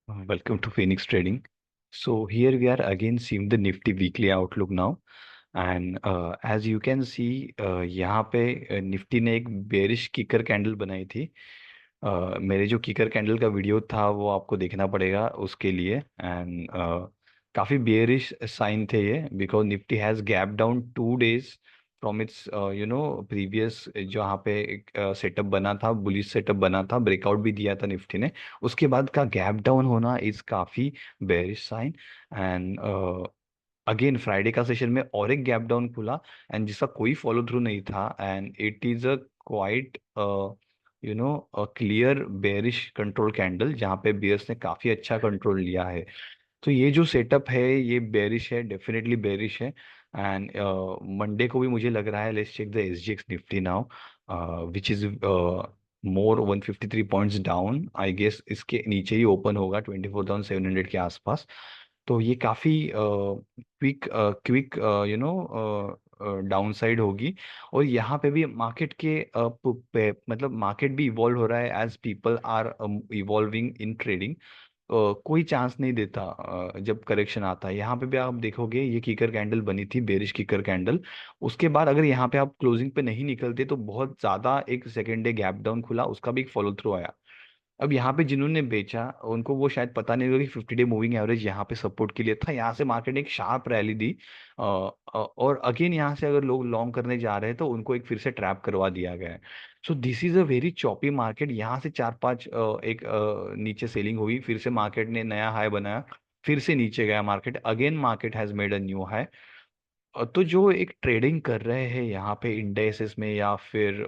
Welcome to Phoenix Trading. So here we are again seeing the Nifty weekly outlook now. And as you can see, यहाँ पे Nifty ने एक bearish kicker candle बनाई थी। मेरे जो किकर कैंडल का वीडियो था वो आपको देखना पड़ेगा उसके लिए। एंड काफ़ी बेरिश साइन थे ये, because Nifty has gap down 2 days from its previous जहाँ पे एक सेटअप बना था, बुलिश सेटअप बना था, ब्रेकआउट भी दिया था निफ्टी ने। उसके बाद का गैप डाउन होना इज काफ़ी bearish sign. And again Friday का सेशन में और एक गैप डाउन खुला एंड जिसका कोई फॉलो थ्रू नहीं था, and it is a quite clear bearish control candle जहाँ पे बियर्स ने काफी अच्छा कंट्रोल लिया है। तो ये जो सेटअप है ये बेरिश है, डेफिनेटली बेरिश है। एंड मंडे को भी मुझे लग रहा है, let's check the SGX Nifty now, which is more 153 points down. I guess इसके नीचे ही ओपन होगा 24,700 के आसपास। तो ये काफ़ी क्विक क्विक डाउन साइड होगी। और यहाँ पे भी मार्केट के मतलब मार्केट भी इवॉल्व हो रहा है as people are evolving in trading. कोई चांस नहीं देता जब करेक्शन आता है। यहाँ पे भी आप देखोगे ये कीकर कैंडल बनी थी, बेरिश कीकर कैंडल। उसके बाद अगर यहाँ पे आप क्लोजिंग पे नहीं निकलते तो बहुत ज़्यादा एक सेकेंड डे गैप डाउन खुला, उसका भी एक फॉलो थ्रू आया। अब यहाँ पे जिन्होंने बेचा उनको वो शायद पता नहीं होगा कि 50 डे मूविंग एवरेज यहाँ पे सपोर्ट के लिए था। यहाँ से मार्केट ने एक शार्प रैली दी। और अगेन यहाँ से अगर लोग लॉन्ग करने जा रहे हैं तो उनको एक फिर से ट्रैप करवा दिया गया है। सो this is a very choppy market. यहाँ से चार पांच एक नीचे सेलिंग हुई, फिर से मार्केट ने नया हाई बनाया, फिर से नीचे गया market, again market has made a new high. तो जो एक ट्रेडिंग कर रहे हैं यहाँ पे इंडेक्सेस में या फिर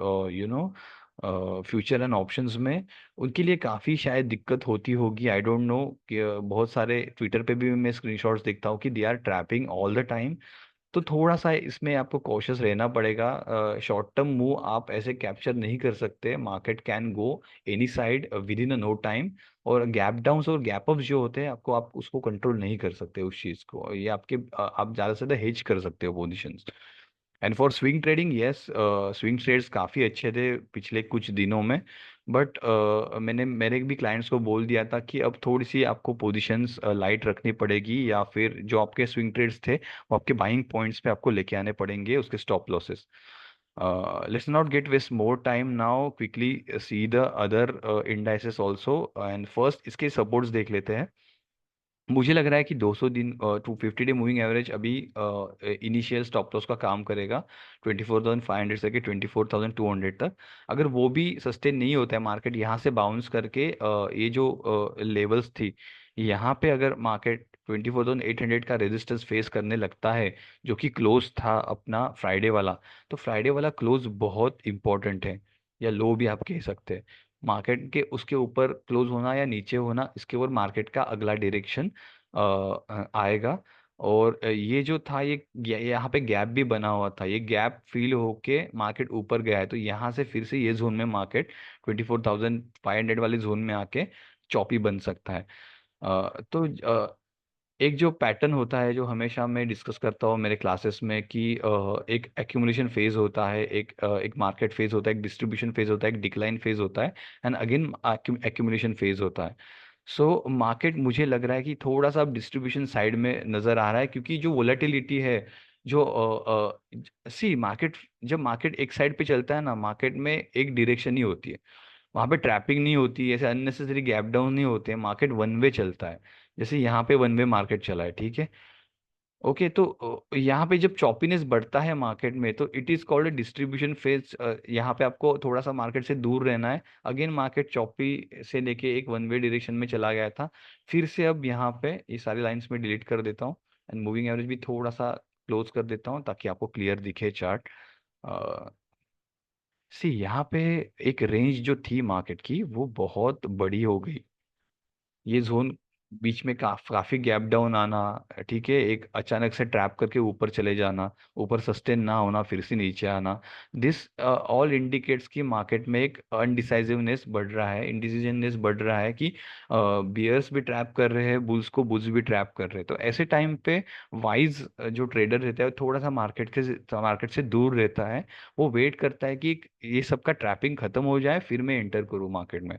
फ्यूचर एंड ऑप्शंस में, उनके लिए काफ़ी शायद दिक्कत होती होगी। आई डोंट नो कि बहुत सारे ट्विटर पे भी मैं स्क्रीनशॉट्स देखता हूँ कि they are trapping all the time. तो थोड़ा सा इसमें आपको कॉशियस रहना पड़ेगा। शॉर्ट टर्म मूव आप ऐसे कैप्चर नहीं कर सकते। Market can go any side within a no time. और गैप डाउन्स और गैप अप्स जो होते हैं आपको, आप उसको कंट्रोल नहीं कर सकते उस चीज़ को। ये आपके आप ज़्यादा से ज़्यादा हेज कर सकते हो positions. And for swing trading, yes, swing trades काफ़ी अच्छे थे पिछले कुछ दिनों में। बट मैंने मेरे भी क्लाइंट्स को बोल दिया था कि अब थोड़ी सी आपको पोजीशंस लाइट रखनी पड़ेगी, या फिर जो आपके स्विंग ट्रेड्स थे वो आपके बाइंग पॉइंट्स पे आपको लेके आने पड़ेंगे, उसके stop losses. Let's not get waste more time now, quickly see the other indices also. And first इसके सपोर्ट्स देख लेते हैं। मुझे लग रहा है कि 200 दिन 250 डे मूविंग एवरेज अभी इनिशियल स्टॉप लॉस का काम करेगा 24,500 से के 24,200 तक। अगर वो भी सस्टेन नहीं होता है, मार्केट यहाँ से बाउंस करके ये जो लेवल्स थी, यहाँ पे अगर मार्केट 24,800 का रेजिस्टेंस फेस करने लगता है, जो कि क्लोज था अपना फ्राइडे वाला। तो फ्राइडे वाला क्लोज बहुत इंपॉर्टेंट है, या लो भी आप कह सकते हैं। मार्केट के उसके ऊपर क्लोज होना या नीचे होना, इसके ऊपर मार्केट का अगला डायरेक्शन आएगा। और ये जो था ये यहाँ पे गैप भी बना हुआ था, ये गैप फिल होके मार्केट ऊपर गया है। तो यहाँ से फिर से ये जोन में मार्केट 24,500 वाले जोन में आके चौपी बन सकता है। तो एक जो पैटर्न होता है जो हमेशा मैं डिस्कस करता हूँ मेरे क्लासेस में कि एक एक्यूमुलेशन फेज होता है, एक मार्केट फेज होता है, एक डिस्ट्रीब्यूशन फेज होता है, एक डिक्लाइन फेज होता है, एंड अगेन एक्यूमुलेशन फेज होता है। सो मार्केट मुझे लग रहा है कि थोड़ा सा डिस्ट्रीब्यूशन साइड में नजर आ रहा है, क्योंकि जो वोलेटिलिटी है, जो सी मार्केट, जब मार्केट एक साइड पे चलता है ना, मार्केट में एक डायरेक्शन ही होती है, वहां पे ट्रैपिंग नहीं होती, ऐसे अननेसेसरी गैप डाउन नहीं होते हैं, मार्केट वन वे चलता है। जैसे यहाँ पे वन वे मार्केट चला है, ठीक है। ओके, तो यहाँ पे जब चॉपीनेस बढ़ता है मार्केट में तो it is called distribution phase. यहाँ पे आपको थोड़ा सा मार्केट से दूर रहना है। अगेन मार्केट चॉपी से लेके एक वन वे डायरेक्शन में चला गया था, फिर से अब यहाँ पे ये सारी लाइंस में डिलीट कर देता हूँ, एंड मूविंग एवरेज भी थोड़ा सा क्लोज कर देता हूँ ताकि आपको क्लियर दिखे चार्ट। सी यहाँ पे एक रेंज जो थी मार्केट की वो बहुत बड़ी हो गई। ये जोन बीच में काफी गैप डाउन आना, ठीक है, एक अचानक से ट्रैप करके ऊपर चले जाना, ऊपर सस्टेन ना होना, फिर से नीचे आना, दिस ऑल इंडिकेट्स कि मार्केट में एक अनडिसाइसिवनेस बढ़ रहा है, इंडिसीजननेस बढ़ रहा है कि बियर्स भी ट्रैप कर रहे हैं, बुल्स को बुल्स भी ट्रैप कर रहे हैं। तो ऐसे टाइम पे वाइज जो ट्रेडर रहता है वो थोड़ा सा मार्केट से दूर रहता है। वो वेट करता है कि ये सबका ट्रैपिंग खत्म हो जाए फिर मैं एंटर करूँ मार्केट में।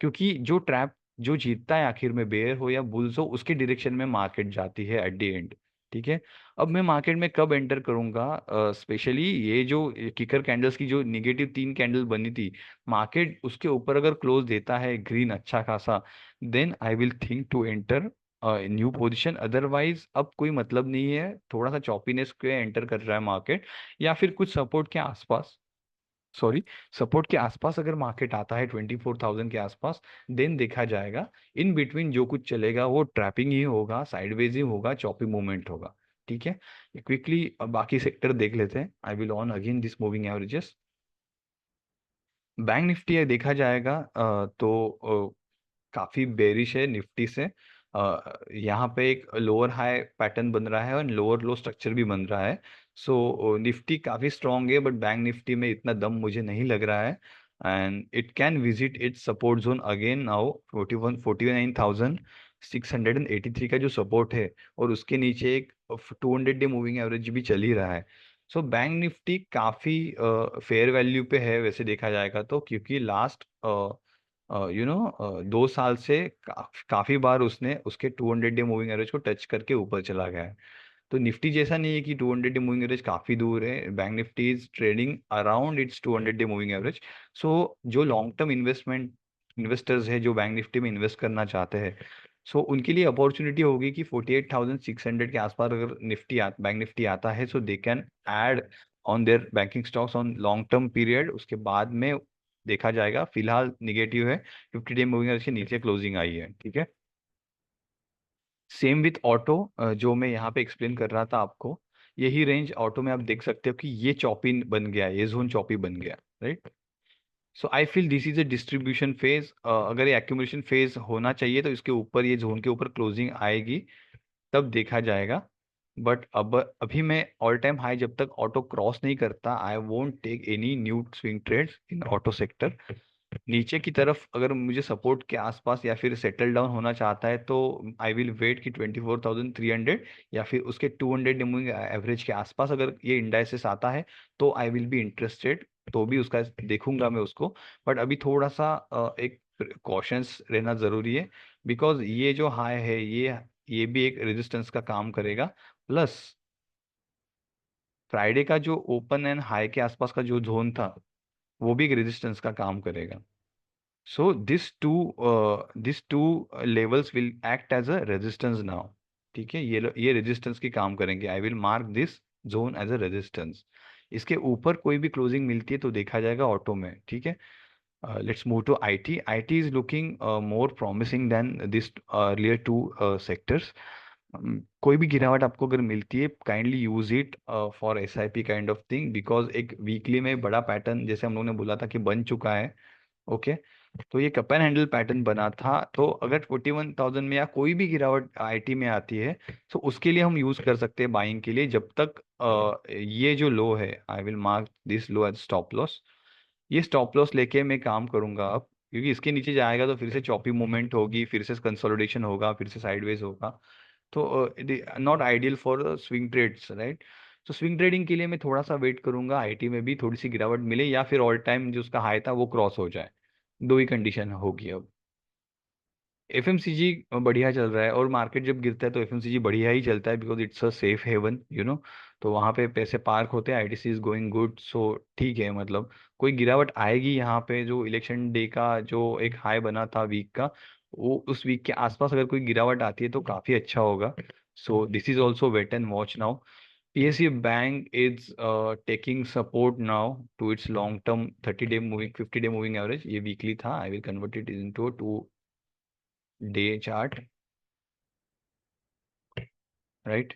क्योंकि जो ट्रैप जो जीतता है आखिर में, बेयर हो या बुल्स हो, उसके डायरेक्शन में मार्केट जाती है एट द एंड। ठीक है। अब मैं मार्केट में कब एंटर करूंगा? स्पेशली ये जो किकर कैंडल्स की जो निगेटिव 3 कैंडल बनी थी, मार्केट उसके ऊपर अगर क्लोज देता है ग्रीन अच्छा खासा, then I will think to enter new position. Otherwise अब कोई मतलब नहीं है, थोड़ा सा चॉपीनेस के एंटर कर रहा है मार्केट, या फिर कुछ सपोर्ट के आसपास, सॉरी, सपोर्ट के आसपास अगर मार्केट आता है 24,000 के आसपास, देन देखा जाएगा। इन बिटवीन जो कुछ चलेगा वो ट्रैपिंग ही होगा, साइडवेज ही होगा, चॉपी मूवमेंट होगा। ठीक है। क्विकली बाकी सेक्टर देख लेते हैं। I will on again this moving averages. Bank Nifty है देखा जाएगा तो काफी बेरिश है निफ्टी से। यहाँ पे एक लोअर हाई पैटर्न बन रहा है और लोअर लो स्ट्रक्चर भी बन रहा है। सो निफ्टी काफी स्ट्रांग है, बट बैंक निफ्टी में इतना दम मुझे नहीं लग रहा है। And it can visit it's support zone again now, 49,683 का जो सपोर्ट है, और उसके नीचे एक 200 डे मूविंग एवरेज भी चल ही रहा है। सो बैंक निफ्टी काफी फेयर वैल्यू पे है वैसे देखा जाएगा तो, क्योंकि लास्ट 2 साल से काफी बार उसने उसके 200 डे मूविंग एवरेज को टच करके ऊपर चला गया है। तो निफ्टी जैसा नहीं है कि 200 डे मूविंग एवरेज काफी दूर है, bank Nifty is trading around its 200 day moving average. So जो लॉन्ग टर्म इन्वेस्टर्स है जो बैंक निफ्टी में इन्वेस्ट करना चाहते हैं, सो उनके लिए अपॉर्चुनिटी होगी कि 48,600 के आसपास अगर बैंक निफ्टी आता है, so they can add on their banking stocks on long term period. उसके बाद में देखा जाएगा, फिलहाल निगेटिव है, 50 डे मूविंग एवरेज के नीचे क्लोजिंग आई है। ठीक है। सेम विथ ऑटो, जो मैं यहाँ पे एक्सप्लेन कर रहा था आपको, यही रेंज ऑटो में आप देख सकते हो कि ये चौपी बन गया, ये जोन चौपी बन गया, right. So I feel this is a distribution phase. अगर ये एक्यूमुलेशन फेज होना चाहिए तो इसके ऊपर, ये जोन के ऊपर क्लोजिंग आएगी, तब देखा जाएगा। बट अब अभी मैं ऑल टाइम हाई जब तक ऑटो क्रॉस नहीं करता, I won't take any new swing trades in auto sector. नीचे की तरफ अगर मुझे सपोर्ट के आसपास या फिर सेटल डाउन होना चाहता है, तो आई विल वेट कि 24,300 या फिर उसके 200 मूविंग एवरेज के आसपास अगर ये इंडाइसेस आता है, तो आई विल बी इंटरेस्टेड, तो भी उसका देखूंगा मैं उसको। बट अभी थोड़ा सा एक कॉशंस रहना जरूरी है, बिकॉज ये जो हाई है, ये भी एक रेजिस्टेंस का काम करेगा। प्लस फ्राइडे का जो ओपन एंड हाई के आसपास का जो जोन था, वो भी एक रेजिस्टेंस का काम करेगा। So these two levels will act as a resistance now। ठीक है, ये रेजिस्टेंस की काम करेंगे। I will mark this zone as a resistance. इसके ऊपर कोई भी क्लोजिंग मिलती है तो देखा जाएगा ऑटो में। ठीक है। Let's move to IT. IT is looking more promising than this earlier two sectors. कोई भी गिरावट आपको अगर मिलती है, kindly use it for SIP kind of thing, because एक वीकली में बड़ा पैटर्न जैसे हम लोगों ने बोला था कि बन चुका है। ओके। तो ये कप एंड हैंडल पैटर्न बना था, तो अगर 41,000 में या कोई भी गिरावट आईटी में आती है, तो उसके लिए हम यूज कर सकते हैं बाइंग के लिए, जब तक ये जो लो है, I will mark this low as stop loss. ये स्टॉप लॉस लेके मैं काम करूंगा अब, क्योंकि इसके नीचे जाएगा तो फिर से चॉपी मूवमेंट होगी, फिर से कंसोलिडेशन होगा, फिर से साइडवेज होगा। तो not ideal for swing trades, right. तो स्विंग ट्रेडिंग के लिए मैं थोड़ा सा वेट करूंगा, आईटी में भी थोड़ी सी गिरावट मिले, या फिर ऑल टाइम जो उसका हाई था वो क्रॉस हो जाए। दो ही कंडीशन होगी अब। एफएमसीजी बढ़िया चल रहा है, और मार्केट जब गिरता है तो एफएमसीजी बढ़िया ही चलता है, because it's a safe haven, तो वहाँ पे पैसे पार्क होते हैं, ITC is going good. So ठीक है, मतलब कोई गिरावट आएगी यहाँ पे, जो इलेक्शन डे का जो एक हाई बना था वीक का, वो उस वीक के आसपास अगर कोई गिरावट आती है तो काफी अच्छा होगा। So this is also wait and watch now. PSU Bank is taking support now to its long term 30-day moving 50-day moving average। ये वीकली था, I will convert it into 2 day chart, right.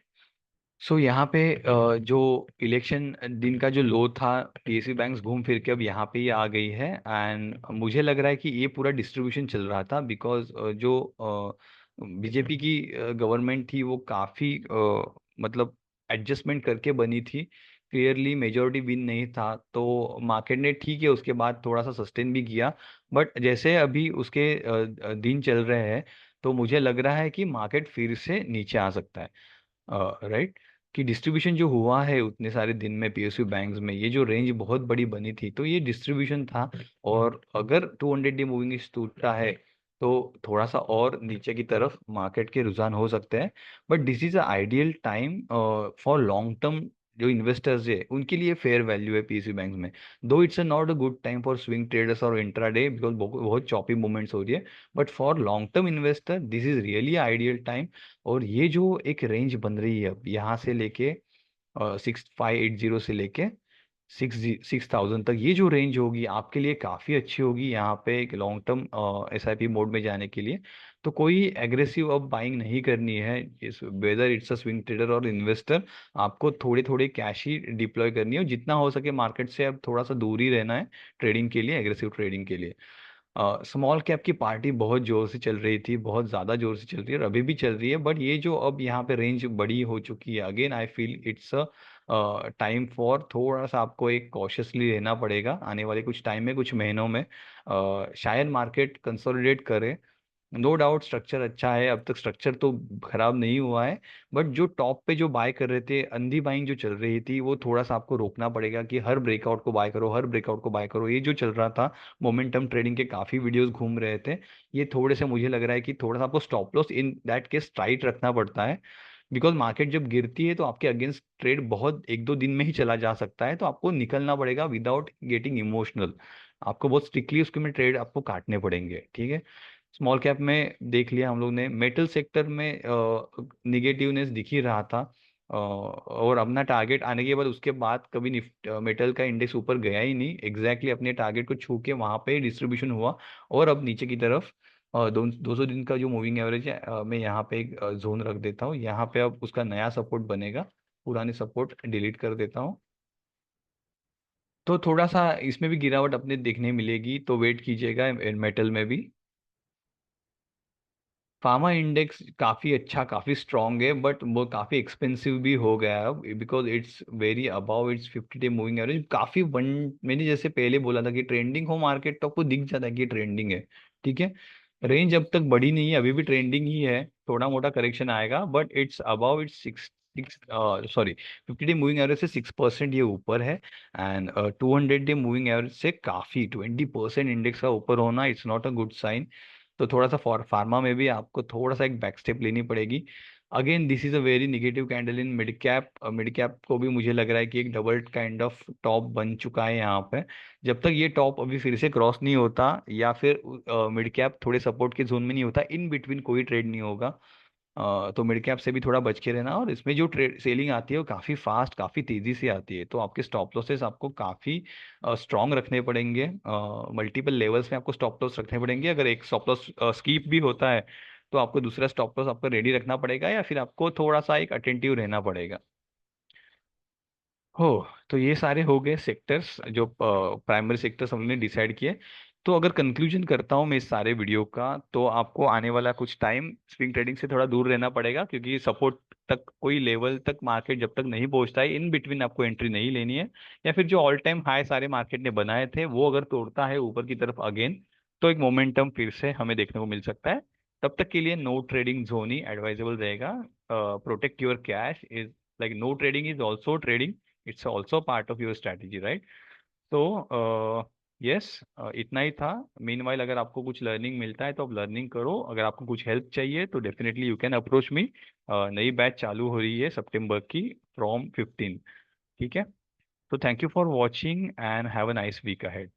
So यहाँ पे जो election दिन का जो लो था, PSU banks घूम फिर के अब यहाँ पे ही आ गई है। एंड मुझे लग रहा है कि ये पूरा डिस्ट्रीब्यूशन चल रहा था, बिकॉज जो बीजेपी की गवर्नमेंट थी वो काफ़ी मतलब एडजस्टमेंट करके बनी थी, क्लियरली मेजोरिटी विन नहीं था, तो मार्केट ने ठीक है उसके बाद थोड़ा सा सस्टेन भी किया। बट जैसे अभी उसके दिन चल रहे हैं, तो मुझे लग रहा है कि मार्केट फिर से नीचे आ सकता है, राइट। कि डिस्ट्रीब्यूशन जो हुआ है उतने सारे दिन में PSU बैंक्स में, ये जो रेंज बहुत बड़ी बनी थी, तो ये डिस्ट्रीब्यूशन था। और अगर 200 डे मूविंग टूटता है, तो थोड़ा सा और नीचे की तरफ मार्केट के रुझान हो सकते हैं। But this is a ideal time for long term. जो इन्वेस्टर्स है उनके लिए फेयर वैल्यू है पीएसयू बैंक में। दो it's not a good time for swing traders और इंट्राडे, बिकॉज बहुत चॉपी मूवमेंट्स हो रही है। But for long term investor this is really ideal time. और ये जो एक रेंज बन रही है अब यहाँ से लेके 6580 से लेके 6000 तक, ये जो रेंज होगी आपके लिए काफ़ी अच्छी होगी यहाँ पे एक लॉन्ग टर्म एसआईपी मोड में जाने के लिए। तो कोई एग्रेसिव अब बाइंग नहीं करनी है, इस whether it's a swing trader और इन्वेस्टर। आपको थोड़ी थोड़ी कैश ही डिप्लॉय करनी है और जितना हो सके मार्केट से अब थोड़ा सा दूर ही रहना है ट्रेडिंग के लिए, एग्रेसिव ट्रेडिंग के लिए। स्मॉल कैप की पार्टी बहुत जोर से चल रही थी, बहुत ज़्यादा जोर से चल रही है और अभी भी चल रही है। बट ये जो अब यहाँ पे रेंज बड़ी हो चुकी है, again I feel it's a time for थोड़ा सा आपको एक कॉशियसली रहना पड़ेगा आने वाले कुछ टाइम में, कुछ महीनों में। शायद मार्केट कंसोलिडेट करे। नो डाउट स्ट्रक्चर अच्छा है, अब तक स्ट्रक्चर तो खराब नहीं हुआ है। बट जो टॉप पे जो बाय कर रहे थे, अंधी बाइंग जो चल रही थी, वो थोड़ा सा आपको रोकना पड़ेगा कि हर ब्रेकआउट को बाय करो, हर ब्रेकआउट को बाय करो। ये जो चल रहा था, मोमेंटम ट्रेडिंग के काफी वीडियोस घूम रहे थे, ये थोड़े से मुझे लग रहा है कि थोड़ा सा आपको stop loss in that case tight रखना पड़ता है। बिकॉज मार्केट जब गिरती है तो आपके अगेंस्ट ट्रेड बहुत एक दो दिन में ही चला जा सकता है, तो आपको निकलना पड़ेगा विदाउट गेटिंग इमोशनल। आपको बहुत स्ट्रिक्टली उसके में ट्रेड आपको काटने पड़ेंगे, ठीक है। स्मॉल कैप में देख लिया हम लोग ने, मेटल सेक्टर में निगेटिवनेस दिख ही रहा था। और अपना टारगेट आने के बाद उसके बाद कभी निफ्ट मेटल का इंडेक्स ऊपर गया ही नहीं, एग्जैक्टली अपने टारगेट को छू के वहां पे डिस्ट्रीब्यूशन हुआ। और अब नीचे की तरफ 200 दिन का जो मूविंग एवरेज है, मैं यहाँ पे एक जोन रख देता हूँ, यहाँ पे अब उसका नया सपोर्ट बनेगा। पुराने सपोर्ट डिलीट कर देता हूँ। तो थोड़ा सा इसमें भी गिरावट अपने देखने मिलेगी, तो वेट कीजिएगा मेटल में भी। फार्मा इंडेक्स काफ़ी अच्छा, काफ़ी स्ट्रांग है, बट वो काफ़ी एक्सपेंसिव भी हो गया है अब, because it's very above its 50 day moving average. काफ़ी वन, मैंने जैसे पहले बोला था कि ट्रेंडिंग हो मार्केट तो आपको दिख जाता है कि ट्रेंडिंग है, ठीक है। रेंज अब तक बढ़ी नहीं है, अभी भी ट्रेंडिंग ही है, थोड़ा मोटा करेक्शन आएगा, but it's above its six six sorry 50 day moving average से 6% ये ऊपर है। एंड 200 डे मूविंग एवरेज से काफ़ी 20% इंडेक्स का ऊपर होना, it's not a good sign. तो थोड़ा सा फॉर फार्मा में भी आपको थोड़ा सा एक बैक स्टेप लेनी पड़ेगी। Again this is a very negative candle in mid cap. Mid cap को भी मुझे लग रहा है कि एक डबल काइंड ऑफ टॉप बन चुका है यहाँ पे। जब तक ये टॉप अभी फिर से क्रॉस नहीं होता, या फिर मिड कैप थोड़े सपोर्ट के जोन में नहीं होता, इन बिटवीन कोई ट्रेड नहीं होगा। तो मिड कैप से भी थोड़ा बच के रहना। और इसमें जो ट्रेड सेलिंग आती है वो काफ़ी फास्ट, काफ़ी तेज़ी से आती है, तो आपके स्टॉप लॉसेस आपको काफ़ी स्ट्रांग रखने पड़ेंगे। मल्टीपल लेवल्स में आपको स्टॉप लॉस रखने पड़ेंगे। अगर एक स्टॉप लॉस स्कीप भी होता है तो आपको दूसरा स्टॉप लॉस आपको रेडी रखना पड़ेगा, या फिर आपको थोड़ा सा एक अटेंटिव रहना पड़ेगा। हो, तो ये सारे हो गए सेक्टर्स जो प्राइमरी सेक्टर्स हमने डिसाइड किए। तो अगर कंक्लूजन करता हूँ मैं इस सारे वीडियो का, तो आपको आने वाला कुछ टाइम स्विंग ट्रेडिंग से थोड़ा दूर रहना पड़ेगा, क्योंकि सपोर्ट तक कोई लेवल तक मार्केट जब तक नहीं पहुंचता है, इन बिटवीन आपको एंट्री नहीं लेनी है। या फिर जो ऑल टाइम हाई सारे मार्केट ने बनाए थे वो अगर तोड़ता है ऊपर की तरफ अगेन, तो एक मोमेंटम फिर से हमें देखने को मिल सकता है। तब तक के लिए नो ट्रेडिंग जोन ही एडवाइजेबल रहेगा। Protect your cash is like no trading is also trading, it's also part of your strategy, right. तो यस, इतना ही था। मीनवाइल अगर आपको कुछ लर्निंग मिलता है तो आप लर्निंग करो, अगर आपको कुछ हेल्प चाहिए तो definitely you can approach me. नई बैच चालू हो रही है सितंबर की फ्रॉम 15, ठीक है। तो thank you for watching and have a nice week ahead.